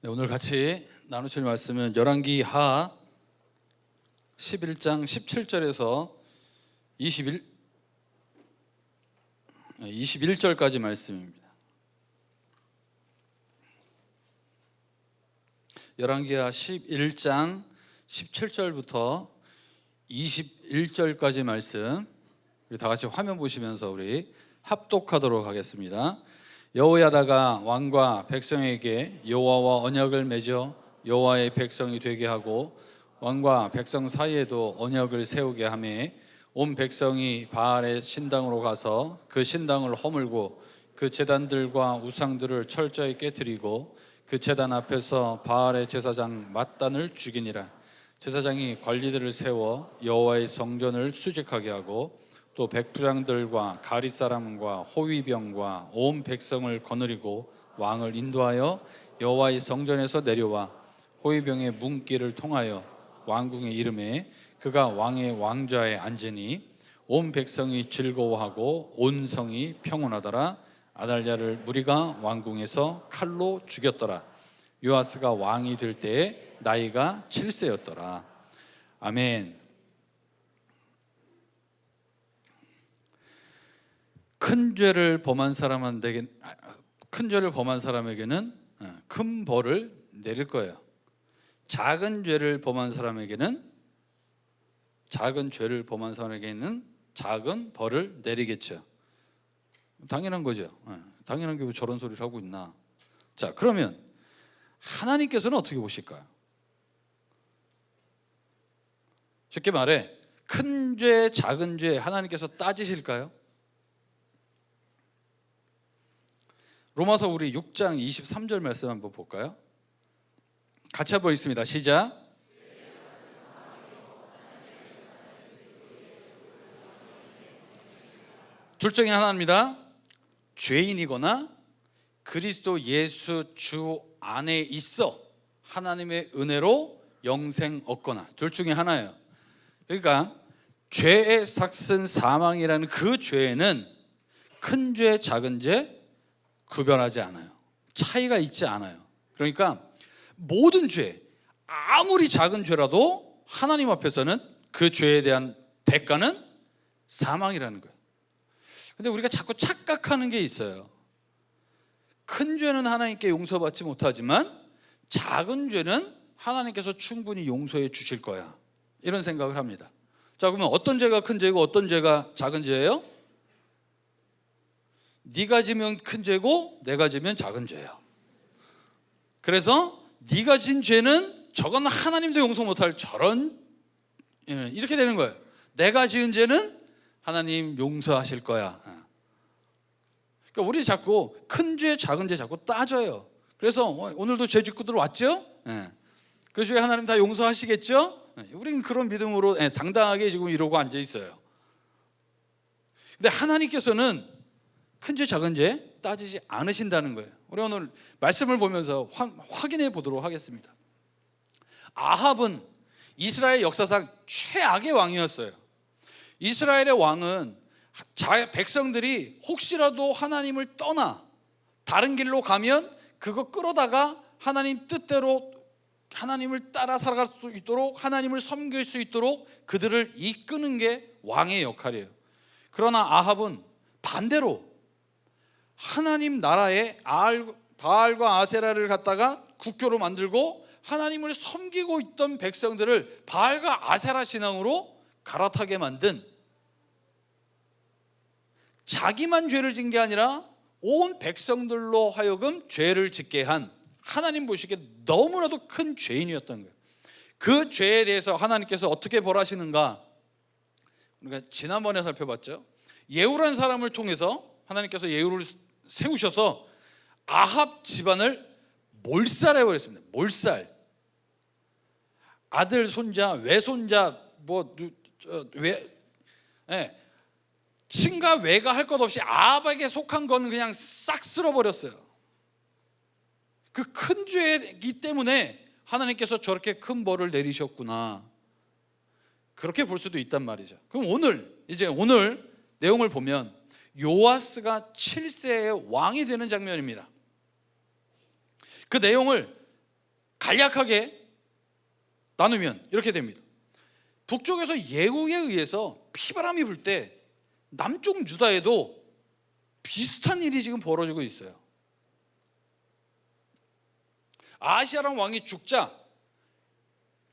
네, 오늘 같이 나누실 말씀은 열왕기하 11장 17절에서 21절까지 말씀입니다. 열왕기하 11장 17절부터 21절까지 말씀, 우리 다 같이 화면 보시면서 우리 합독하도록 하겠습니다. 여호야다가 왕과 백성에게 여호와와 언약을 맺어 여호와의 백성이 되게 하고 왕과 백성 사이에도 언약을 세우게 하며 온 백성이 바알의 신당으로 가서 그 신당을 허물고 그 제단들과 우상들을 철저히 깨뜨리고 그 제단 앞에서 바알의 제사장 맏단을 죽이니라. 제사장이 관리들을 세워 여호와의 성전을 수직하게 하고 또 백부장들과 가릿사람과 호위병과 온 백성을 거느리고 왕을 인도하여 여호와의 성전에서 내려와 호위병의 문길을 통하여 왕궁에 이르매 그가 왕의 왕좌에 앉으니 온 백성이 즐거워하고 온 성이 평온하더라. 아달랴를 무리가 왕궁에서 칼로 죽였더라. 요아스가 왕이 될 때에 나이가 7세였더라. 아멘. 큰 죄를 범한 사람에게는 큰 벌을 내릴 거예요. 작은 죄를 범한 사람에게는 작은 벌을 내리겠죠. 당연한 거죠. 당연한 게 왜 저런 소리를 하고 있나. 자, 그러면 하나님께서는 어떻게 보실까요? 쉽게 말해 큰 죄, 작은 죄 하나님께서 따지실까요? 로마서 우리 6장 23절 말씀 한번 볼까요? 같이 한번 읽습니다. 시작. 둘 중에 하나입니다. 죄인이거나 그리스도 예수 주 안에 있어 하나님의 은혜로 영생 얻거나 둘 중에 하나예요. 그러니까 죄의 삭슨 사망이라는 그 죄에는 큰 죄, 작은 죄 구별하지 않아요. 차이가 있지 않아요. 그러니까 모든 죄, 아무리 작은 죄라도 하나님 앞에서는 그 죄에 대한 대가는 사망이라는 거예요. 근데 우리가 자꾸 착각하는 게 있어요. 큰 죄는 하나님께 용서받지 못하지만 작은 죄는 하나님께서 충분히 용서해 주실 거야, 이런 생각을 합니다. 자, 그러면 어떤 죄가 큰 죄고 어떤 죄가 작은 죄예요? 네가 지면 큰 죄고 내가 지면 작은 죄예요. 그래서 네가 진 죄는 저건 하나님도 용서 못할 저런, 이렇게 되는 거예요. 내가 지은 죄는 하나님 용서하실 거야. 그러니까 우리 자꾸 큰 죄, 작은 죄 자꾸 따져요. 그래서 오늘도 죄 짓고들 왔죠? 그 죄 하나님 다 용서하시겠죠? 우리는 그런 믿음으로 당당하게 지금 이러고 앉아 있어요. 근데 하나님께서는 큰 죄, 작은 죄 따지지 않으신다는 거예요. 우리 오늘 말씀을 보면서 확인해 보도록 하겠습니다. 아합은 이스라엘 역사상 최악의 왕이었어요. 이스라엘의 왕은 백성들이 혹시라도 하나님을 떠나 다른 길로 가면 그거 끌어다가 하나님 뜻대로 하나님을 따라 살아갈 수 있도록, 하나님을 섬길 수 있도록 그들을 이끄는 게 왕의 역할이에요. 그러나 아합은 반대로 하나님 나라에 바알과 아세라를 갖다가 국교로 만들고 하나님을 섬기고 있던 백성들을 바알과 아세라 신앙으로 갈아타게 만든, 자기만 죄를 진 게 아니라 온 백성들로 하여금 죄를 짓게 한, 하나님 보시기에 너무나도 큰 죄인이었던 거예요. 그 죄에 대해서 하나님께서 어떻게 벌하시는가, 우리가 지난번에 살펴봤죠. 예후라는 사람을 통해서 하나님께서 예후를 세우셔서 아합 집안을 몰살해버렸습니다. 몰살. 아들, 손자, 외손자, 친가 외가 할 것 없이 아합에게 속한 거는 그냥 싹 쓸어버렸어요. 그 큰 죄이기 때문에 하나님께서 저렇게 큰 벌을 내리셨구나, 그렇게 볼 수도 있단 말이죠. 그럼 오늘 내용을 보면 요아스가 7세의 왕이 되는 장면입니다. 그 내용을 간략하게 나누면 이렇게 됩니다. 북쪽에서 예후에 의해서 피바람이 불 때 남쪽 유다에도 비슷한 일이 지금 벌어지고 있어요. 아하시아라는 왕이 죽자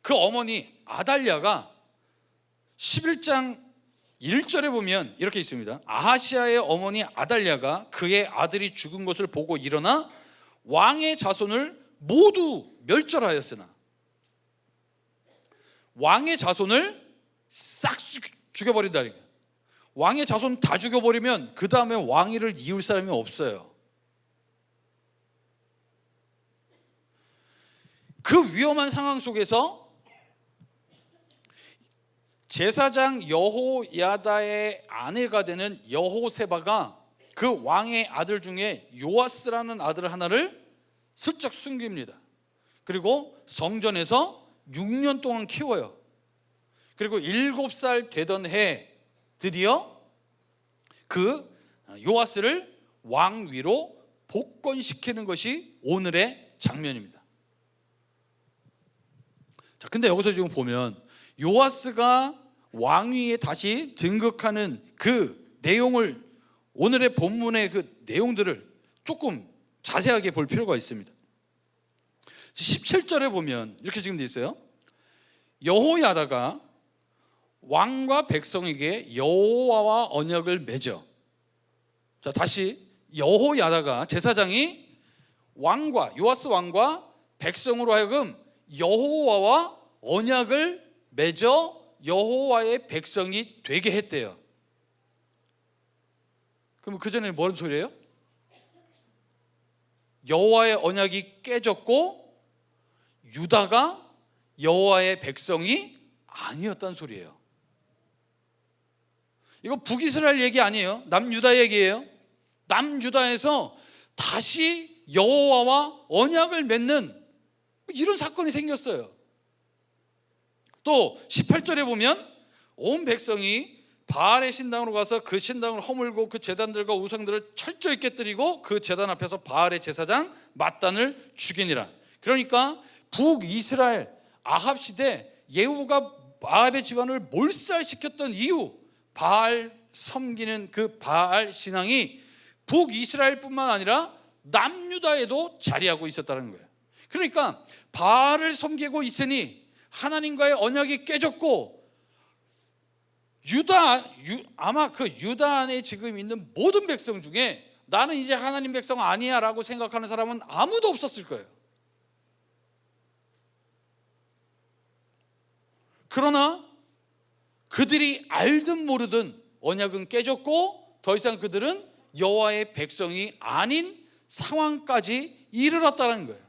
그 어머니 아달랴가 11장 1절에 보면 이렇게 있습니다. 아하시아의 어머니 아달랴가 그의 아들이 죽은 것을 보고 일어나 왕의 자손을 모두 멸절하였으나, 왕의 자손을 싹 죽여버린다는 거예요. 왕의 자손 다 죽여버리면 그 다음에 왕위를 이을 사람이 없어요. 그 위험한 상황 속에서 제사장 여호야다의 아내가 되는 여호세바가 그 왕의 아들 중에 요아스라는 아들 하나를 슬쩍 숨깁니다. 그리고 성전에서 6년 동안 키워요. 그리고 7살 되던 해 드디어 그 요아스를 왕위로 복권시키는 것이 오늘의 장면입니다. 자, 근데 여기서 지금 보면 요아스가 왕위에 다시 등극하는 그 내용을, 오늘의 본문의 그 내용들을 조금 자세하게 볼 필요가 있습니다. 17절에 보면 이렇게 지금 돼 있어요. 여호야다가 왕과 백성에게 여호와와 언약을 맺어. 자, 다시 여호야다가 제사장이 왕과 요아스 왕과 백성으로 하여금 여호와와 언약을 맺어 여호와의 백성이 되게 했대요. 그럼 그 전에 뭔 소리예요? 여호와의 언약이 깨졌고 유다가 여호와의 백성이 아니었단 소리예요. 이거 북이스라엘 얘기 아니에요. 남유다 얘기예요. 남유다에서 다시 여호와와 언약을 맺는 이런 사건이 생겼어요. 또 18절에 보면 온 백성이 바알의 신당으로 가서 그 신당을 허물고 그 제단들과 우상들을 철저히 깨뜨리고 그 제단 앞에서 바알의 제사장 맏단을 죽이니라. 그러니까 북이스라엘 아합 시대 예후가 아합의 집안을 몰살시켰던 이후 바알 섬기는 그 바알 신앙이 북이스라엘뿐만 아니라 남유다에도 자리하고 있었다는 거예요. 그러니까 바알을 섬기고 있으니 하나님과의 언약이 깨졌고 아마 그 유다 안에 지금 있는 모든 백성 중에 나는 이제 하나님 백성 아니야 라고 생각하는 사람은 아무도 없었을 거예요. 그러나 그들이 알든 모르든 언약은 깨졌고 더 이상 그들은 여호와의 백성이 아닌 상황까지 이르렀다는 거예요.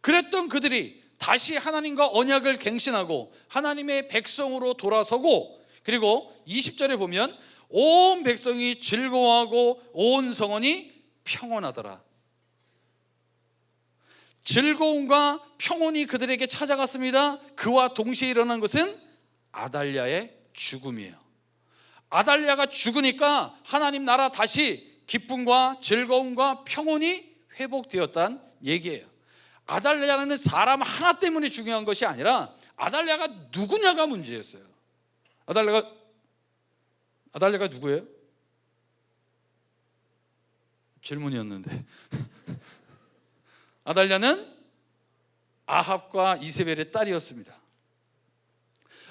그랬던 그들이 다시 하나님과 언약을 갱신하고 하나님의 백성으로 돌아서고, 그리고 20절에 보면 온 백성이 즐거워하고 온 성원이 평온하더라. 즐거움과 평온이 그들에게 찾아갔습니다. 그와 동시에 일어난 것은 아달랴의 죽음이에요. 아달랴가 죽으니까 하나님 나라 다시 기쁨과 즐거움과 평온이 회복되었다는 얘기예요. 아달랴는 사람 하나 때문에 중요한 것이 아니라 아달랴가 누구냐가 문제였어요. 아달랴가 누구예요? 질문이었는데. 아달랴는 아합과 이세벨의 딸이었습니다.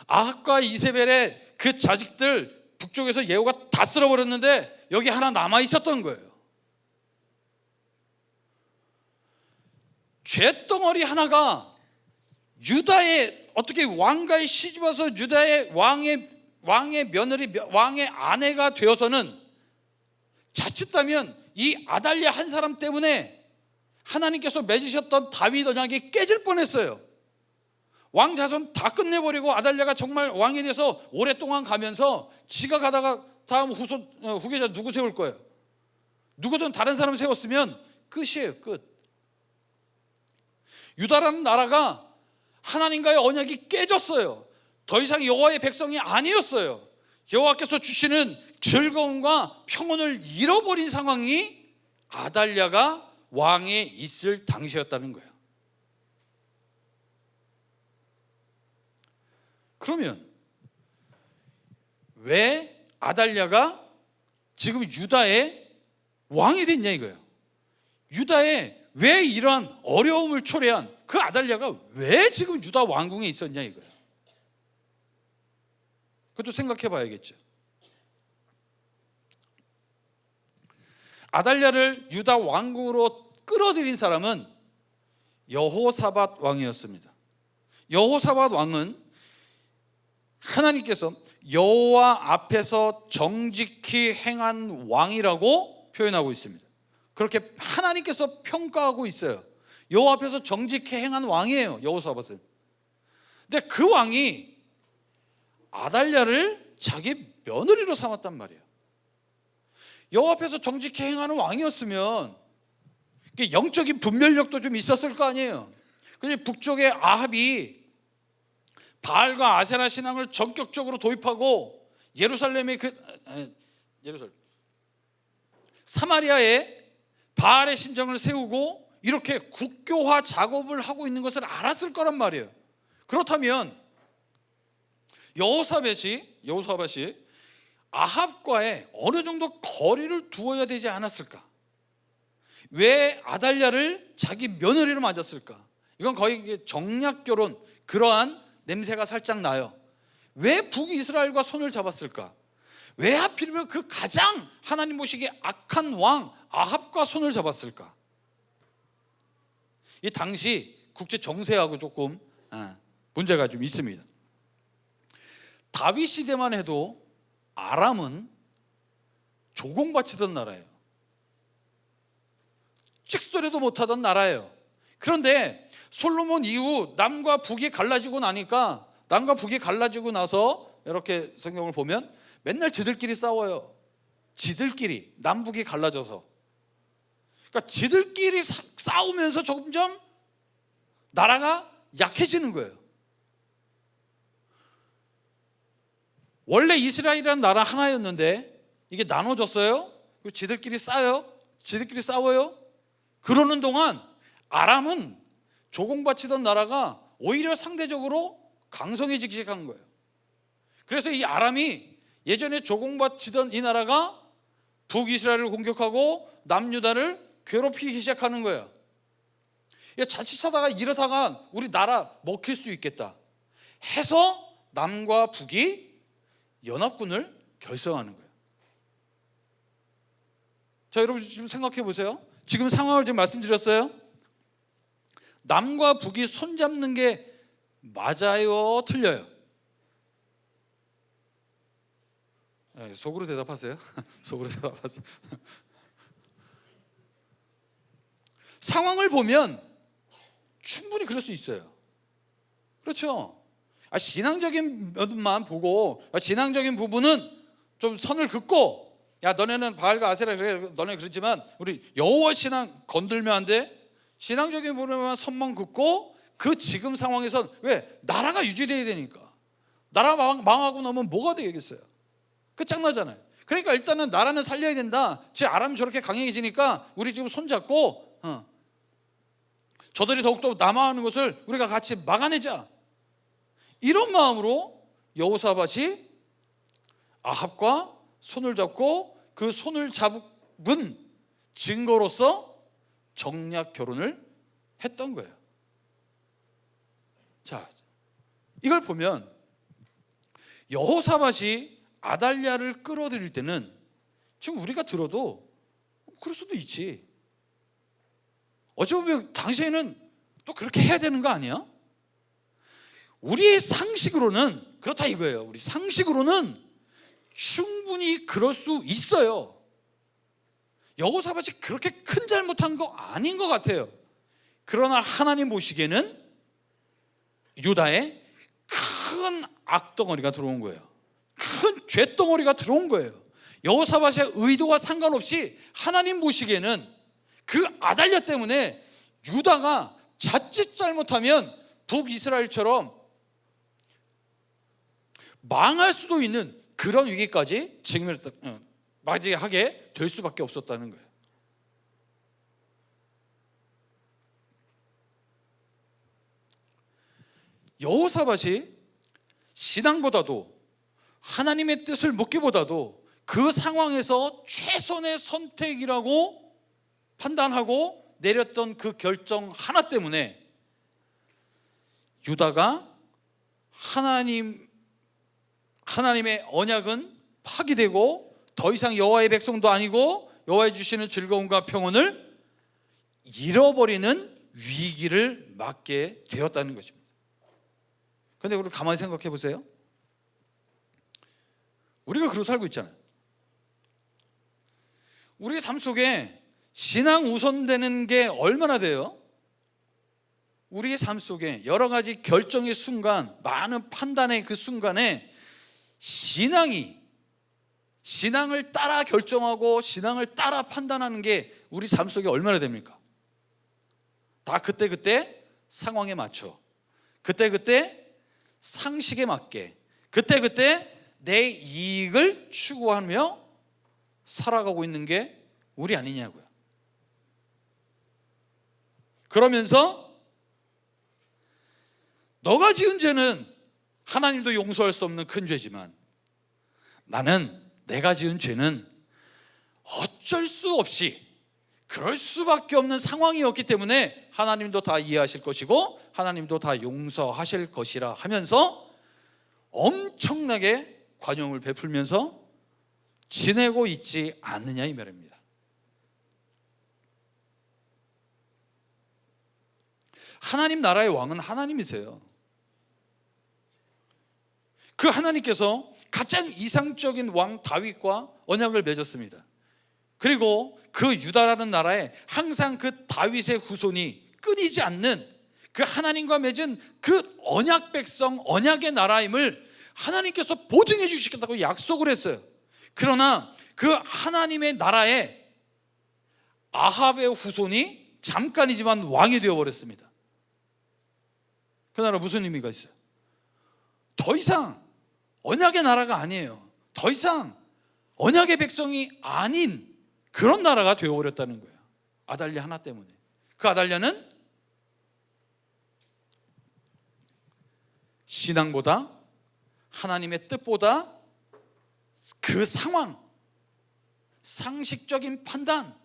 아합과 이세벨의 그 자식들 북쪽에서 예후가 다 쓸어버렸는데 여기 하나 남아 있었던 거예요. 죄덩어리 하나가 유다의 어떻게 왕가에 시집와서 유다의 왕의 며느리, 왕의 아내가 되어서는 자칫하면 이 아달랴 한 사람 때문에 하나님께서 맺으셨던 다윗 언약이 깨질 뻔했어요. 왕 자손 다 끝내버리고 아달랴가 정말 왕이 돼서 오랫동안 가면서 지가 가다가 다음 후계자 누구 세울 거예요? 누구든 다른 사람 세웠으면 끝이에요. 끝. 유다라는 나라가 하나님과의 언약이 깨졌어요. 더 이상 여호와의 백성이 아니었어요. 여호와께서 주시는 즐거움과 평온을 잃어버린 상황이 아달랴가 왕에 있을 당시였다는 거예요. 그러면 왜 아달랴가 지금 유다의 왕이 됐냐 이거예요. 유다에 왜 이러한 어려움을 초래한 그 아달랴가 왜 지금 유다 왕궁에 있었냐 이거예요. 그것도 생각해 봐야겠죠. 아달랴를 유다 왕궁으로 끌어들인 사람은 여호사밧 왕이었습니다. 여호사밧 왕은 하나님께서 여호와 앞에서 정직히 행한 왕이라고 표현하고 있습니다. 그렇게 하나님께서 평가하고 있어요. 여호와 앞에서 정직히 행한 왕이에요, 여호사밧은. 근데 그 왕이 아달랴를 자기 며느리로 삼았단 말이에요. 여호와 앞에서 정직히 행하는 왕이었으면 영적인 분별력도 좀 있었을 거 아니에요. 근데 북쪽의 아합이 바알과 아세라 신앙을 전격적으로 도입하고 사마리아에 바알의 신정을 세우고 이렇게 국교화 작업을 하고 있는 것을 알았을 거란 말이에요. 그렇다면 여호사밧이 아합과의 어느 정도 거리를 두어야 되지 않았을까? 왜 아달랴를 자기 며느리로 맞았을까? 이건 거의 정략 결혼, 그러한 냄새가 살짝 나요. 왜 북이스라엘과 손을 잡았을까? 왜 하필이면 그 가장 하나님 보시기에 악한 왕 아합과 손을 잡았을까? 이 당시 국제 정세하고 조금 문제가 좀 있습니다. 다윗 시대만 해도 아람은 조공바치던 나라예요. 찍소리도 못하던 나라예요. 그런데 솔로몬 이후 남과 북이 갈라지고 나서 이렇게 성경을 보면 맨날 지들끼리 싸워요. 지들끼리 남북이 갈라져서. 그러니까 지들끼리 싸우면서 점점 나라가 약해지는 거예요. 원래 이스라엘이라는 나라 하나였는데 이게 나눠졌어요. 그리고 지들끼리 싸워요. 그러는 동안 아람은 조공바치던 나라가 오히려 상대적으로 강성해지기 시작한 거예요. 그래서 이 아람이 예전에 조공바치던 이 나라가 북이스라엘을 공격하고 남유다를 괴롭히기 시작하는 거예요. 자칫하다가 이러다가 우리 나라 먹힐 수 있겠다 해서 남과 북이 연합군을 결성하는 거예요. 자, 여러분 지금 생각해 보세요. 지금 상황을 지금 말씀드렸어요. 남과 북이 손잡는 게 맞아요, 틀려요? 속으로 대답하세요. 속으로 대답하세요. 상황을 보면 충분히 그럴 수 있어요. 그렇죠? 신앙적인 면만 보고 신앙적인 부분은 좀 선을 긋고, 야 너네는 바알과 아세라 그래, 너네 그렇지만 우리 여호와 신앙 건들면 안 돼. 신앙적인 부분만 선만 긋고 그 지금 상황에서 왜 나라가 유지돼야 되니까. 나라 망하고 나면 뭐가 되겠어요? 끝장나잖아요. 그러니까 일단은 나라는 살려야 된다. 제 아람이 저렇게 강해지니까 우리 지금 손잡고 저들이 더욱더 남아하는 것을 우리가 같이 막아내자. 이런 마음으로 여호사밧이 아합과 손을 잡고 그 손을 잡은 증거로서 정략 결혼을 했던 거예요. 자, 이걸 보면 여호사밧이 아달랴를 끌어들일 때는 지금 우리가 들어도 그럴 수도 있지. 어찌 보면 당시에는 또 그렇게 해야 되는 거 아니야? 우리의 상식으로는 그렇다 이거예요. 우리 상식으로는 충분히 그럴 수 있어요. 여호사밧이 그렇게 큰 잘못한 거 아닌 것 같아요. 그러나 하나님 보시기에는 유다에 큰 악덩어리가 들어온 거예요. 큰 죄덩어리가 들어온 거예요. 여호사밧의 의도와 상관없이 하나님 보시기에는 그 아달랴 때문에 유다가 자칫 잘못하면 북이스라엘처럼 망할 수도 있는 그런 위기까지 직면하게 될 수밖에 없었다는 거예요. 여호사밧이 신앙보다도 하나님의 뜻을 묻기보다도 그 상황에서 최선의 선택이라고 판단하고 내렸던 그 결정 하나 때문에 유다가 하나님의 언약은 파기되고 더 이상 여호와의 백성도 아니고 여호와의 주시는 즐거움과 평온을 잃어버리는 위기를 맞게 되었다는 것입니다. 그런데 우리 가만히 생각해 보세요. 우리가 그러고 살고 있잖아요. 우리의 삶 속에 신앙 우선되는 게 얼마나 돼요? 우리의 삶 속에 여러 가지 결정의 순간, 많은 판단의 그 순간에 신앙을 따라 결정하고 신앙을 따라 판단하는 게 우리 삶 속에 얼마나 됩니까? 다 그때그때 상황에 맞춰, 그때그때 상식에 맞게, 그때그때 내 이익을 추구하며 살아가고 있는 게 우리 아니냐고요. 그러면서 너가 지은 죄는 하나님도 용서할 수 없는 큰 죄지만 내가 지은 죄는 어쩔 수 없이 그럴 수밖에 없는 상황이었기 때문에 하나님도 다 이해하실 것이고 하나님도 다 용서하실 것이라 하면서 엄청나게 관용을 베풀면서 지내고 있지 않느냐 이 말입니다. 하나님 나라의 왕은 하나님이세요. 그 하나님께서 가장 이상적인 왕 다윗과 언약을 맺었습니다. 그리고 그 유다라는 나라에 항상 그 다윗의 후손이 끊이지 않는 그 하나님과 맺은 그 언약 백성, 언약의 나라임을 하나님께서 보증해 주시겠다고 약속을 했어요. 그러나 그 하나님의 나라에 아합의 후손이 잠깐이지만 왕이 되어버렸습니다. 그 나라 무슨 의미가 있어요? 더 이상 언약의 나라가 아니에요. 더 이상 언약의 백성이 아닌 그런 나라가 되어버렸다는 거예요. 아달랴 하나 때문에. 그 아달랴는 신앙보다 하나님의 뜻보다 그 상황, 상식적인 판단,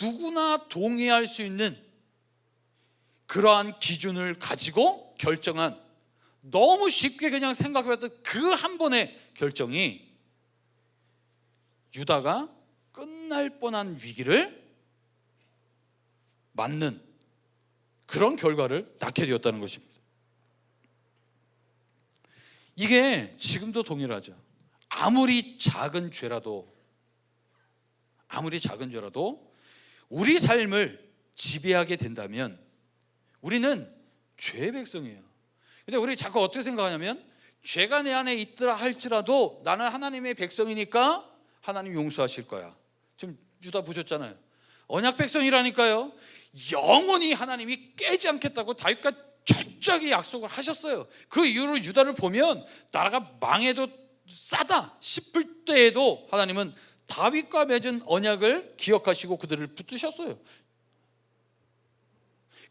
누구나 동의할 수 있는 그러한 기준을 가지고 결정한, 너무 쉽게 그냥 생각해봤던 그 한 번의 결정이 유다가 끝날 뻔한 위기를 맞는 그런 결과를 낳게 되었다는 것입니다. 이게 지금도 동일하죠. 아무리 작은 죄라도 우리 삶을 지배하게 된다면 우리는 죄의 백성이에요. 근데 우리 자꾸 어떻게 생각하냐면 죄가 내 안에 있더라 할지라도 나는 하나님의 백성이니까 하나님 용서하실 거야. 지금 유다 보셨잖아요. 언약 백성이라니까요. 영원히 하나님이 깨지 않겠다고 다윗과 철저하게 약속을 하셨어요. 그 이후로 유다를 보면 나라가 망해도 싸다 싶을 때에도 하나님은 다윗과 맺은 언약을 기억하시고 그들을 붙드셨어요.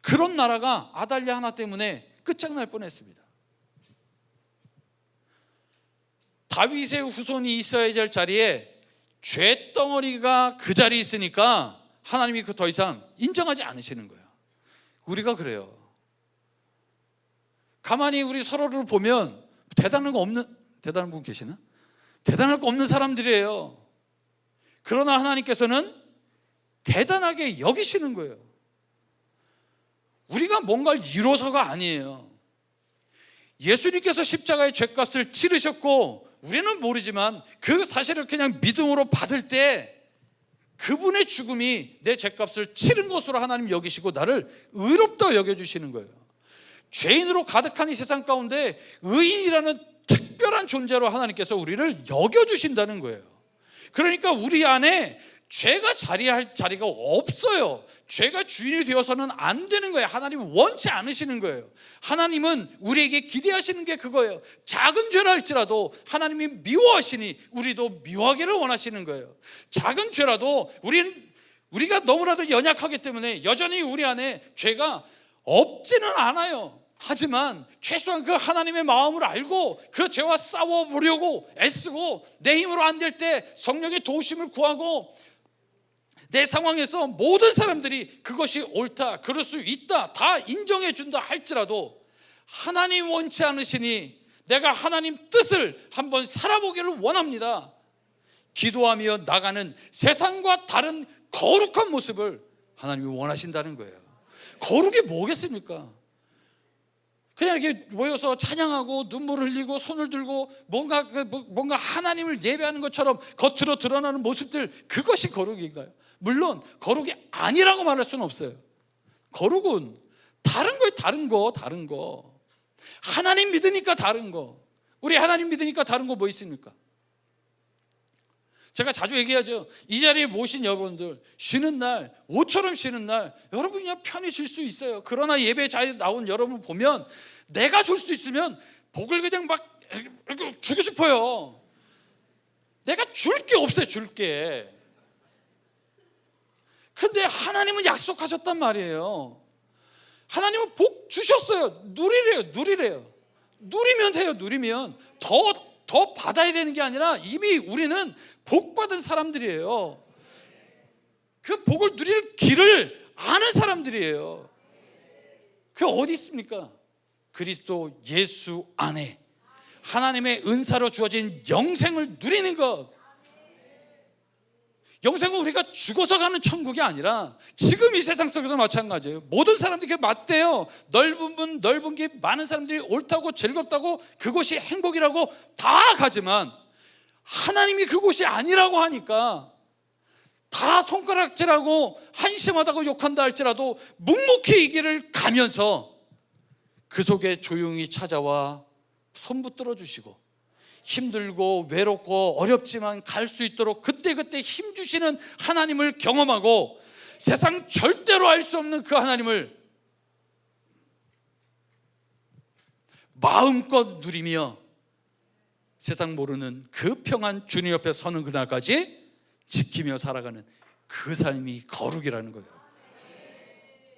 그런 나라가 아달랴 하나 때문에 끝장날 뻔했습니다. 다윗의 후손이 있어야 될 자리에 죄덩어리가 그 자리에 있으니까 하나님이 그 더 이상 인정하지 않으시는 거예요. 우리가 그래요. 가만히 우리 서로를 보면 대단한 분 계시나? 대단할 거 없는 사람들이에요. 그러나 하나님께서는 대단하게 여기시는 거예요. 우리가 뭔가를 이뤄서가 아니에요. 예수님께서 십자가의 죗값을 치르셨고 우리는 모르지만 그 사실을 그냥 믿음으로 받을 때 그분의 죽음이 내 죗값을 치른 것으로 하나님 여기시고 나를 의롭다 여겨주시는 거예요. 죄인으로 가득한 이 세상 가운데 의인이라는 특별한 존재로 하나님께서 우리를 여겨주신다는 거예요. 그러니까 우리 안에 죄가 자리할 자리가 없어요. 죄가 주인이 되어서는 안 되는 거예요. 하나님은 원치 않으시는 거예요. 하나님은 우리에게 기대하시는 게 그거예요. 작은 죄라 할지라도 하나님이 미워하시니 우리도 미워하기를 원하시는 거예요. 작은 죄라도 우리가 너무나도 연약하기 때문에 여전히 우리 안에 죄가 없지는 않아요. 하지만 최소한 그 하나님의 마음을 알고 그 죄와 싸워보려고 애쓰고 내 힘으로 안 될 때 성령의 도우심을 구하고 내 상황에서 모든 사람들이 그것이 옳다, 그럴 수 있다 다 인정해 준다 할지라도 하나님 원치 않으시니 내가 하나님 뜻을 한번 살아보기를 원합니다. 기도하며 나가는 세상과 다른 거룩한 모습을 하나님이 원하신다는 거예요. 거룩이 뭐겠습니까? 그냥 이렇게 모여서 찬양하고 눈물 흘리고 손을 들고 뭔가 하나님을 예배하는 것처럼 겉으로 드러나는 모습들, 그것이 거룩인가요? 물론 거룩이 아니라고 말할 수는 없어요. 거룩은 다른 거예요. 다른 거. 하나님 믿으니까 다른 거. 우리 하나님 믿으니까 다른 거 뭐 있습니까? 제가 자주 얘기하죠. 이 자리에 모신 여러분들 쉬는 날, 옷처럼 쉬는 날 여러분 그냥 편히 쉴 수 있어요. 그러나 예배 자리에 나온 여러분 보면 내가 줄 수 있으면 복을 그냥 막 이렇게 주고 싶어요. 내가 줄 게 없어요. 줄 게. 근데 하나님은 약속하셨단 말이에요. 하나님은 복 주셨어요. 누리래요. 누리면 돼요. 누리면 더 받아야 되는 게 아니라 이미 우리는 복 받은 사람들이에요. 그 복을 누릴 길을 아는 사람들이에요. 그게 어디 있습니까? 그리스도 예수 안에 하나님의 은사로 주어진 영생을 누리는 것. 영생은 우리가 죽어서 가는 천국이 아니라 지금 이 세상 속에도 마찬가지예요. 모든 사람들이 맞대요. 넓은 문, 넓은 길, 많은 사람들이 옳다고 즐겁다고 그것이 행복이라고 다 가지만 하나님이 그곳이 아니라고 하니까 다 손가락질하고 한심하다고 욕한다 할지라도 묵묵히 이 길을 가면서 그 속에 조용히 찾아와 손 붙들어 주시고 힘들고 외롭고 어렵지만 갈 수 있도록 그때그때 힘 주시는 하나님을 경험하고 세상 절대로 알 수 없는 그 하나님을 마음껏 누리며 세상 모르는 그 평안 주님 옆에 서는 그날까지 지키며 살아가는 그 삶이 거룩이라는 거예요.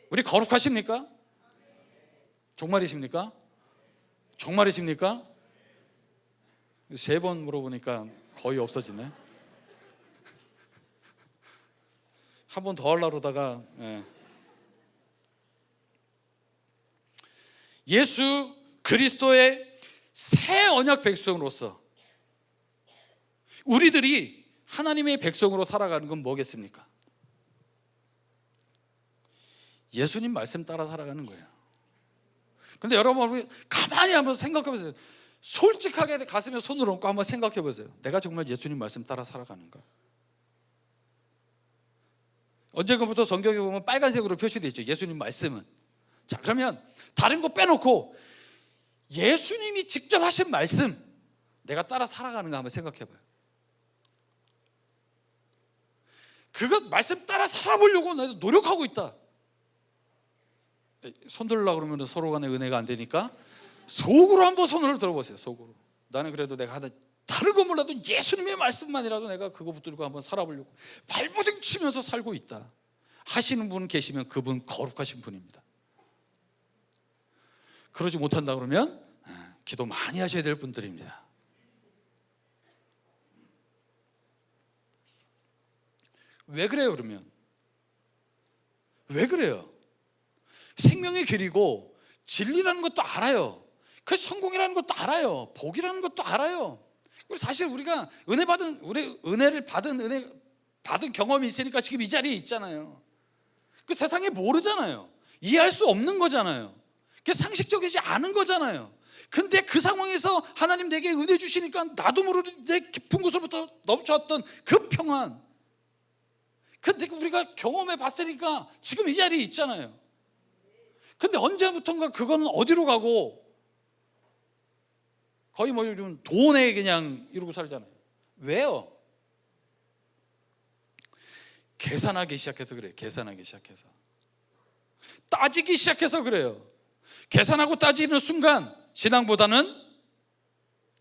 우리 거룩하십니까? 정말이십니까? 정말이십니까? 3번 물어보니까 거의 없어지네. 한 번 더 하려고 그러다가 예수 그리스도의 새 언약 백성으로서 우리들이 하나님의 백성으로 살아가는 건 뭐겠습니까? 예수님 말씀 따라 살아가는 거예요. 근데 여러분 가만히 한번 생각해 보세요. 솔직하게 가슴에 손을 얹고 한번 생각해 보세요. 내가 정말 예수님 말씀 따라 살아가는가? 언젠가부터 성경에 보면 빨간색으로 표시되어 있죠. 예수님 말씀은. 자, 그러면 다른 거 빼놓고 예수님이 직접 하신 말씀 내가 따라 살아가는가 한번 생각해 봐요. 그것 말씀 따라 살아보려고 나도 노력하고 있다. 손 들으려고 그러면 서로 간에 은혜가 안 되니까 속으로 한번 손을 들어보세요. 속으로. 나는 그래도 내가 하다 다른 거 몰라도 예수님의 말씀만이라도 내가 그거 붙들고 한번 살아보려고 발버둥 치면서 살고 있다 하시는 분 계시면 그분 거룩하신 분입니다. 그러지 못한다 그러면 기도 많이 하셔야 될 분들입니다. 왜 그래요 그러면? 왜 그래요? 생명의 길이고 진리라는 것도 알아요. 그 성공이라는 것도 알아요. 복이라는 것도 알아요. 사실 우리가 은혜를 받은 경험이 있으니까 지금 이 자리에 있잖아요. 그 세상에 모르잖아요. 이해할 수 없는 거잖아요. 그게 상식적이지 않은 거잖아요. 근데 그 상황에서 하나님 내게 은혜 주시니까 나도 모르는 내 깊은 곳으로부터 넘쳐왔던 그 평안, 근데 우리가 경험해 봤으니까 지금 이 자리에 있잖아요. 근데 언제부턴가 그건 어디로 가고 거의 뭐 요즘 돈에 그냥 이러고 살잖아요. 왜요? 계산하기 시작해서 그래요. 계산하기 시작해서 따지기 시작해서 그래요. 계산하고 따지는 순간 신앙보다는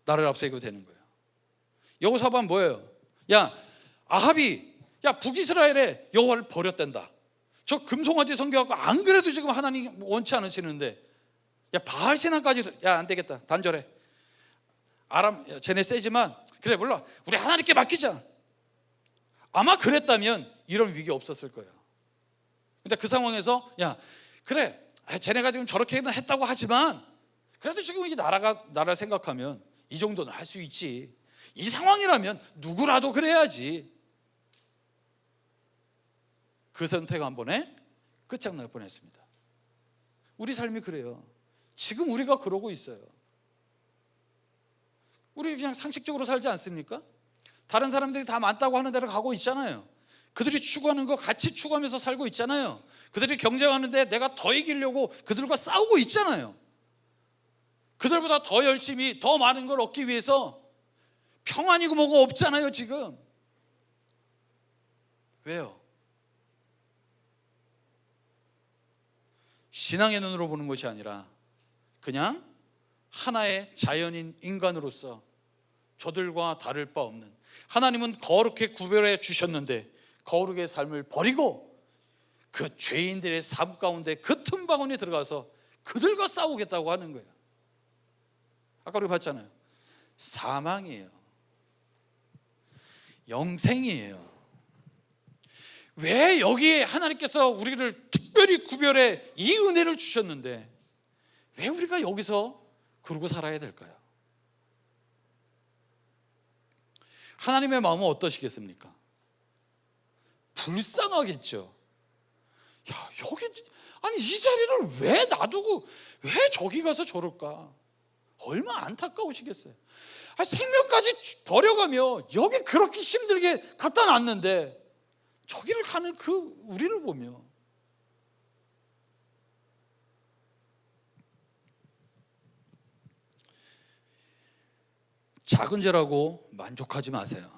나를 앞세우게 되는 거예요. 여호사밧 뭐예요? 야 아합이 북이스라엘에 여호와를 버렸댄다. 저 금송아지 섬겨갖고 안 그래도 지금 하나님 원치 않으시는데 야, 바알 신앙까지도, 야, 안 되겠다, 단절해. 아람, 야, 쟤네 세지만 그래, 몰라, 우리 하나님께 맡기자. 아마 그랬다면 이런 위기 없었을 거예요. 근데 그 상황에서, 야, 그래, 쟤네가 지금 저렇게 했다고 하지만 그래도 지금 이 나라를 생각하면 이 정도는 할 수 있지. 이 상황이라면 누구라도 그래야지. 그 선택 한 번에 끝장날 뻔했습니다. 우리 삶이 그래요. 지금 우리가 그러고 있어요. 우리 그냥 상식적으로 살지 않습니까? 다른 사람들이 다 많다고 하는 데로 가고 있잖아요. 그들이 추구하는 거 같이 추구하면서 살고 있잖아요. 그들이 경쟁하는데 내가 더 이기려고 그들과 싸우고 있잖아요. 그들보다 더 열심히 더 많은 걸 얻기 위해서 평안이고 뭐가 없잖아요 지금. 왜요? 신앙의 눈으로 보는 것이 아니라 그냥 하나의 자연인 인간으로서 저들과 다를 바 없는, 하나님은 거룩하게 구별해 주셨는데 거룩의 삶을 버리고 그 죄인들의 삶 가운데 그 틈바구니에 들어가서 그들과 싸우겠다고 하는 거예요. 아까 우리 봤잖아요. 사망이에요. 영생이에요. 왜 여기에 하나님께서 우리를 특별히 구별해 이 은혜를 주셨는데 왜 우리가 여기서 그러고 살아야 될까요? 하나님의 마음은 어떠시겠습니까? 불쌍하겠죠. 야, 여기, 아니 이 자리를 왜 놔두고 왜 저기 가서 저럴까? 얼마나 안타까우시겠어요. 생명까지 버려가며 여기 그렇게 힘들게 갖다 놨는데 저기를 가는 그 우리를 보며 작은 죄라고 만족하지 마세요.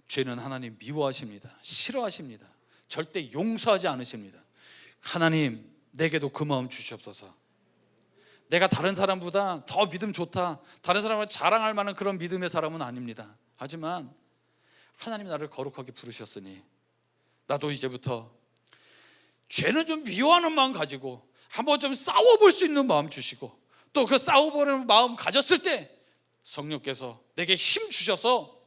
죄는 하나님 미워하십니다. 싫어하십니다. 절대 용서하지 않으십니다. 하나님, 내게도 그 마음 주시옵소서. 내가 다른 사람보다 더 믿음 좋다, 다른 사람을 자랑할 만한 그런 믿음의 사람은 아닙니다. 하지만 하나님이 나를 거룩하게 부르셨으니 나도 이제부터 죄는 좀 미워하는 마음 가지고 한번 좀 싸워볼 수 있는 마음 주시고, 또 그 싸워보는 마음 가졌을 때 성령께서 내게 힘 주셔서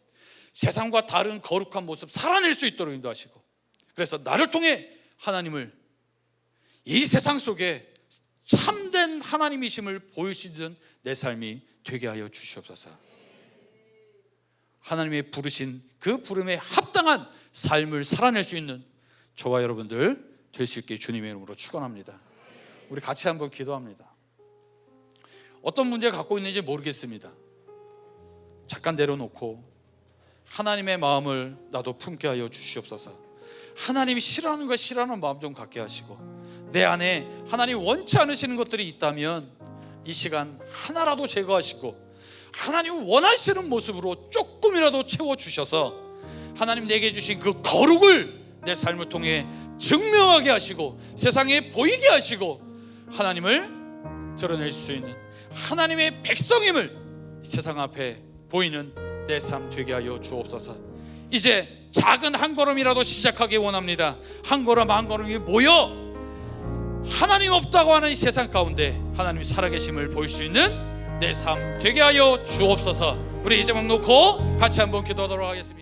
세상과 다른 거룩한 모습 살아낼 수 있도록 인도하시고, 그래서 나를 통해 하나님을 이 세상 속에 참된 하나님이심을 보일 수 있는 내 삶이 되게 하여 주시옵소서. 하나님의 부르신 그 부름에 합당한 삶을 살아낼 수 있는 저와 여러분들 될 수 있게 주님의 이름으로 축원합니다. 우리 같이 한번 기도합니다. 어떤 문제 갖고 있는지 모르겠습니다. 잠깐 내려놓고 하나님의 마음을 나도 품게 하여 주시옵소서. 하나님이 싫어하는 것, 싫어하는 마음 좀 갖게 하시고, 내 안에 하나님 원치 않으시는 것들이 있다면 이 시간 하나라도 제거하시고 하나님 원하시는 모습으로 조금이라도 채워주셔서 하나님 내게 주신 그 거룩을 내 삶을 통해 증명하게 하시고 세상에 보이게 하시고 하나님을 드러낼 수 있는 하나님의 백성임을 세상 앞에 보이는 내 삶 되게 하여 주옵소서. 이제 작은 한 걸음이라도 시작하기 원합니다. 한 걸음 한 걸음이 모여 하나님 없다고 하는 이 세상 가운데 하나님이 살아계심을 볼 수 있는 내 삶 되게 하여 주옵소서. 우리 이제 막 놓고 같이 한번 기도하도록 하겠습니다.